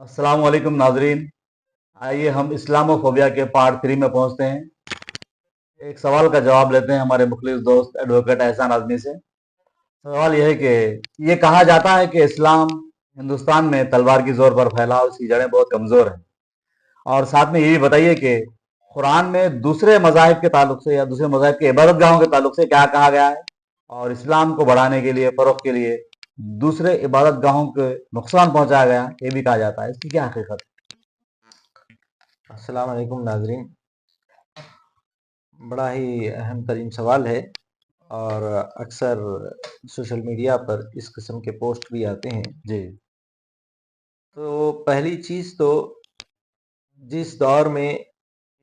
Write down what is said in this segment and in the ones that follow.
السلام علیکم ناظرین، آئیے ہم اسلاموفوبیا کے پارٹ 3 میں پہنچتے ہیں۔ ایک سوال کا جواب لیتے ہیں ہمارے مخلص دوست ایڈوکیٹ احسان اعظمی سے۔ سوال یہ ہے کہ یہ کہا جاتا ہے کہ اسلام ہندوستان میں تلوار کی زور پر پھیلا، اس کی جڑیں بہت کمزور ہیں، اور ساتھ میں یہ بھی بتائیے کہ قرآن میں دوسرے مذاہب کے تعلق سے یا دوسرے مذاہب کے عبادت گاہوں کے تعلق سے کیا کہا گیا ہے، اور اسلام کو بڑھانے کے لیے، فروغ کے لیے دوسرے عبادت گاہوں کے نقصان پہنچایا گیا، یہ بھی کہا جاتا ہے، اس کی کیا حقیقت ہے؟ السلام علیکم ناظرین، بڑا ہی اہم ترین سوال ہے اور اکثر سوشل میڈیا پر اس قسم کے پوسٹ بھی آتے ہیں۔ جی تو پہلی چیز تو جس دور میں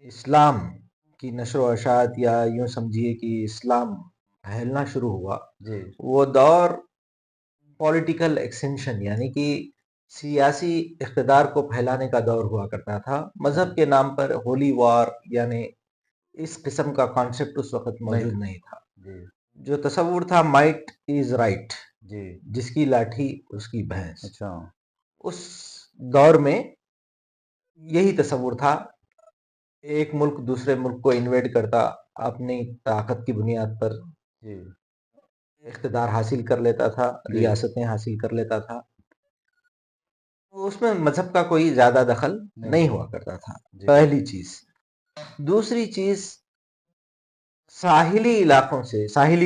اسلام کی نشر و اشاعت یا یوں سمجھیے کہ اسلام پھیلنا شروع ہوا، جی وہ دور پولیٹیکل ایکسٹینشن یعنی کہ سیاسی اقتدار کو پھیلانے کا دور ہوا کرتا تھا۔ مذہب کے نام پر ہولی وار یعنی اس قسم کا کانسیپٹ اس وقت موجود نہیں تھا۔ جی جو تصور تھا مائٹ از رائٹ، جی جس کی لاٹھی اس کی بھینس، اچھا اس دور میں یہی تصور تھا۔ ایک ملک دوسرے ملک کو انویڈ کرتا، اپنی طاقت کی بنیاد پر جی اقتدار حاصل کر لیتا تھا، جی ریاستیں حاصل کر لیتا تھا، تو اس میں مذہب کا کوئی زیادہ دخل نہیں ہوا کرتا تھا، جی پہلی چیز۔ دوسری چیز، ساحلی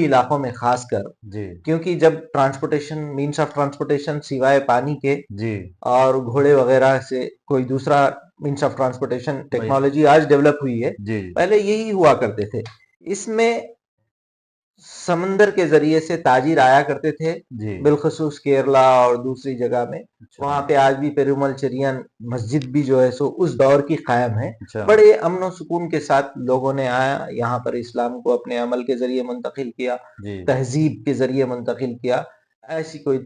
علاقوں میں خاص کر، جی کیونکہ جب ٹرانسپورٹیشن، مینس آف ٹرانسپورٹیشن سوائے پانی کے جی اور گھوڑے وغیرہ سے کوئی دوسرا مینس آف ٹرانسپورٹیشن ٹیکنالوجی آج ڈیولپ ہوئی ہے، جی پہلے یہی ہوا کرتے تھے۔ اس میں سمندر کے ذریعے سے تاجر آیا کرتے تھے، جی بالخصوص کیرلا اور دوسری جگہ میں۔ اچھا وہاں پہ آج بھی پیرومل چرین مسجد بھی جو ہے سو اس دور کی قائم ہے۔ اچھا بڑے امن و سکون کے ساتھ لوگوں نے آیا یہاں پر، اسلام کو اپنے عمل کے ذریعے منتقل کیا، جی تہذیب کے ذریعے منتقل کیا، ایسی کوئی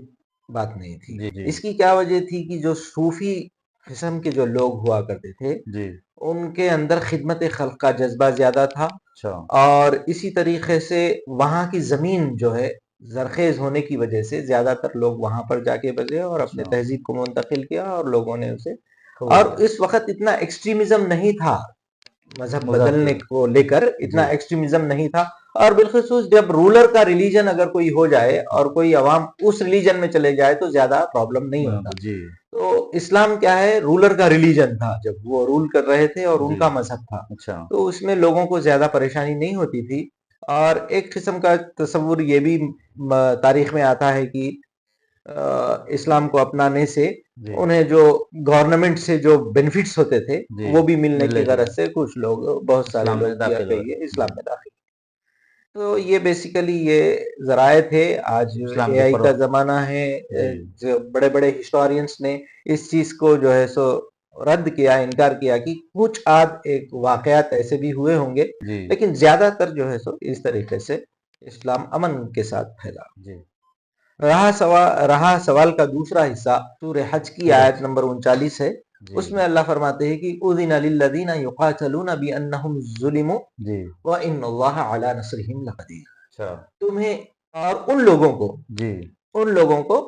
بات نہیں تھی۔ جی جی اس کی کیا وجہ تھی کہ جو صوفی قسم کے جو لوگ ہوا کرتے تھے، جی ان کے اندر خدمت خلق کا جذبہ زیادہ تھا، اچھا اور اسی طریقے سے وہاں کی زمین جو ہے زرخیز ہونے کی وجہ سے زیادہ تر لوگ وہاں پر جا کے بسے اور اپنے اچھا تہذیب کو منتقل کیا، اور لوگوں نے اسے، قبول اور کیا۔ اس وقت اتنا ایکسٹریمزم نہیں تھا مذہب مذہب بدلنے کے کو لے کر، اتنا جی ایکسٹریمزم نہیں تھا۔ اور بالخصوص جب رولر کا ریلیجن اگر کوئی ہو جائے اور کوئی عوام اس ریلیجن میں چلے جائے تو زیادہ پرابلم نہیں ہوتا۔ جی تو اسلام کیا ہے، رولر کا ریلیجن تھا، جب وہ رول کر رہے تھے اور ان جی کا مذہب تھا، اچھا تو اس میں لوگوں کو زیادہ پریشانی نہیں ہوتی تھی۔ اور ایک قسم کا تصور یہ بھی تاریخ میں آتا ہے کہ اسلام کو اپنانے سے جی انہیں جو گورنمنٹ سے جو بینیفٹس ہوتے تھے جی وہ بھی ملنے کی ملنے غرض سے کچھ لوگ، بہت سارے اسلام میں لوگ کیا داخل ہوئے کہیے جی اسلام میں داخل۔ تو یہ بیسیکلی یہ ذرائع تھے۔ آج اسلام اے کے آئی کا فروغ زمانہ ہے، جی جو بڑے بڑے ہسٹورینس نے اس چیز کو جو ہے سو رد کیا، انکار کیا کہ کچھ آدھ ایک واقعات ایسے بھی ہوئے ہوں گے، جی لیکن زیادہ تر جو ہے سو اس طریقے سے اسلام امن کے ساتھ پھیلا۔ جی رہا سوال کا دوسرا حصہ، سورہ حج کی سورہ آیت نمبر 39 ہے۔ جی اس میں اللہ فرماتے ہیں کہ اذن للذین یقاتلون بانہم ظلموا جی وان اللہ علی نصرہم لقدیر۔ اچھا تمہیں اور ان لوگوں جی کو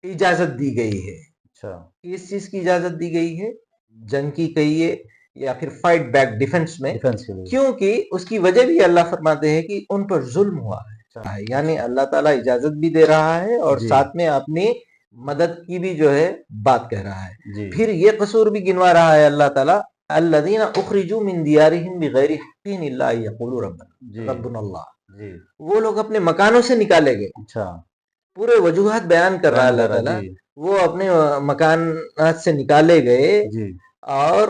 اجازت دی گئی ہے۔ اچھا کس چیز کی اجازت دی گئی ہے؟ جنگ کی کہیے یا پھر فائٹ بیک، ڈیفنس میں، ڈیفنس کے لیے کیونکہ اس کی وجہ بھی اللہ فرماتے ہیں کہ ان پر ظلم ہوا ہے، یعنی اللہ تعالیٰ اجازت بھی دے رہا ہے اور جی ساتھ میں اپنی مدد کی بھی جو ہے بات کہہ رہا ہے۔ جی پھر یہ قصور بھی گنوا رہا ہے اللہ تعالیٰ، الذین اخرجوا من دیارہم بغیر حق الا ان یقولوا جی ربنا اللہ، جی وہ لوگ اپنے مکانوں سے نکالے گئے، اچھا پورے وجوہات بیان کر رہا ہے بیان اللہ کر رہا تعالیٰ، جی وہ اپنے مکانات سے نکالے گئے، جی اور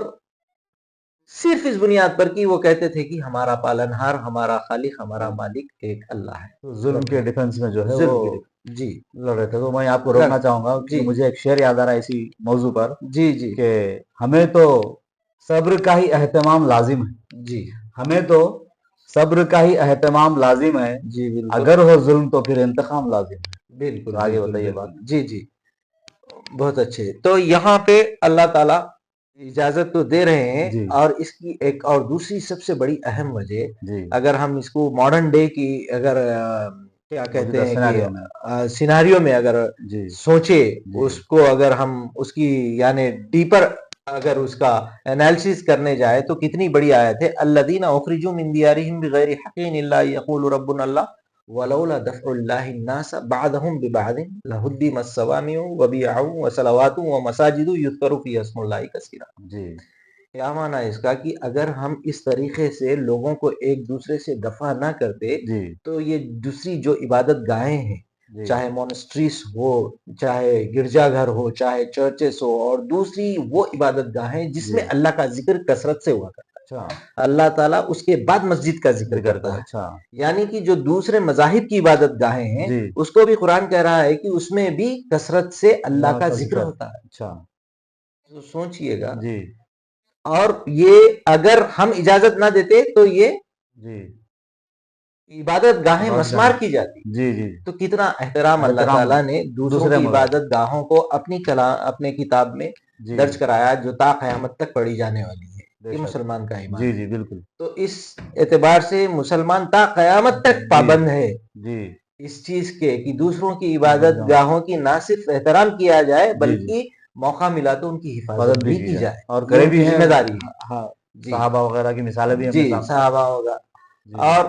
صرف اس بنیاد پر کہ وہ کہتے تھے کہ ہمارا پالنہار، ہمارا خالق، ہمارا مالک ایک اللہ ہے۔ تو ظلم کے ڈیفنس میں جو ہے وہ ظلم کی جی لڑ رہے تھے۔ تو میں آپ کو روکنا چاہوں گا جی کیونکہ مجھے ایک شعر یاد آ رہا ہے اسی موضوع پر جی جی کہ ہمیں تو صبر کا ہی اہتمام لازم ہے، جی ہمیں تو صبر کا ہی اہتمام لازم ہے، جی بالکل اگر ہو ظلم تو پھر انتقام لازم ہے۔ بالکل تو آگے بالکل بتائیے بالکل بات۔ جی جی، بہت اچھے۔ تو یہاں پہ اللہ تعالیٰ اجازت تو دے رہے ہیں، جی اور اس کی ایک اور دوسری سب سے بڑی اہم وجہ، جی اگر ہم اس کو ماڈرن ڈے کی اگر کیا کہتے موجودہ ہیں سیناریو میں کہ سیناریو میں اگر جی سوچے جی اس کو، اگر ہم اس کی یعنی ڈیپر اگر اس کا انالیسس کرنے جائے تو کتنی بڑی آیت ہے. الذین اخرجوا من دیارہم بغیر حق الا یقول ربنا اللہ ولولا دفع اللہ الناس بعضهم ببعض لهدمت الصوامع وبیع وصلوات ومساجد یذکر فیہا اسم اللہ کثیرا. جی کیا معنی ہے اس کا کہ اگر ہم اس طریقے سے لوگوں کو ایک دوسرے سے دفع نہ کرتے جی تو یہ دوسری جو عبادت گاہیں ہیں، جی چاہے مونسٹریز ہو، چاہے گرجا گھر ہو، چاہے چرچز ہو، اور دوسری وہ عبادت گاہیں جس جی میں اللہ کا ذکر کثرت سے ہوا کرتا اچھا ہے، اللہ تعالیٰ اس کے بعد مسجد کا ذکر کرتا ہے. اچھا یعنی کہ جو دوسرے مذاہب کی عبادت گاہیں ہیں جی اس کو بھی قرآن کہہ رہا ہے کہ اس میں بھی کثرت سے اللہ کا ذکر ہوتا ہے. اچھا تو سوچئے گا، جی اور یہ اگر ہم اجازت نہ دیتے تو یہ جی عبادت گاہیں مسمار کی جاتی. جی جی تو کتنا احترام اللہ تعالیٰ نے دوسروں دوسرے کی مذہب عبادت گاہوں کو اپنے کتاب میں جی درج کرایا، جو تا قیامت تک پڑھی جانے والی ہے. بے یہ شک مسلمان کا ایمان جی ہے. جی بالکل تو اس اعتبار سے مسلمان تا قیامت تک پابند ہے جی اس چیز کے کہ دوسروں کی عبادت گاہوں کی نہ صرف احترام کیا جائے جی بلکہ موقع ملا تو ان کی حفاظت بھی کی جائے، اور یہ کرے ان بھی کی ہیں. ذمہ داری ہے. ہاں جی صحابہ وغیرہ کی مثالیں بھی ہم نے جی سامنے صحابہ ہوگا. جی اور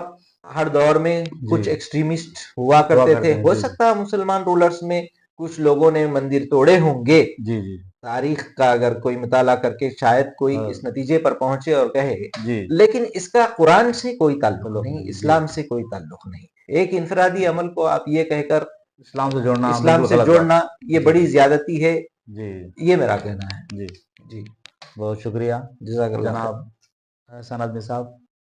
ہر دور میں کچھ جی ایکسٹریمسٹ ہوا کرتے تھے. ہیں ہو جی سکتا ہے مسلمان رولرز میں کچھ لوگوں نے مندر توڑے ہوں گے. جی جی تاریخ کا اگر کوئی مطالعہ کر کے شاید کوئی ہاں. اس نتیجے پر پہنچے اور کہے، جی لیکن اس کا قرآن سے کوئی تعلق تعلق نہیں، نہیں. اسلام سے کوئی تعلق نہیں. ایک انفرادی عمل کو آپ یہ کہہ کر اسلام سے جوڑنا اسلام بالکل سے غلط جوڑنا بات. یہ جی بڑی زیادتی ہے، جی یہ میرا کہنا ہے. جی جی بہت شکریہ جزاک اللہ خیر. جناب احسان عظمی صاحب.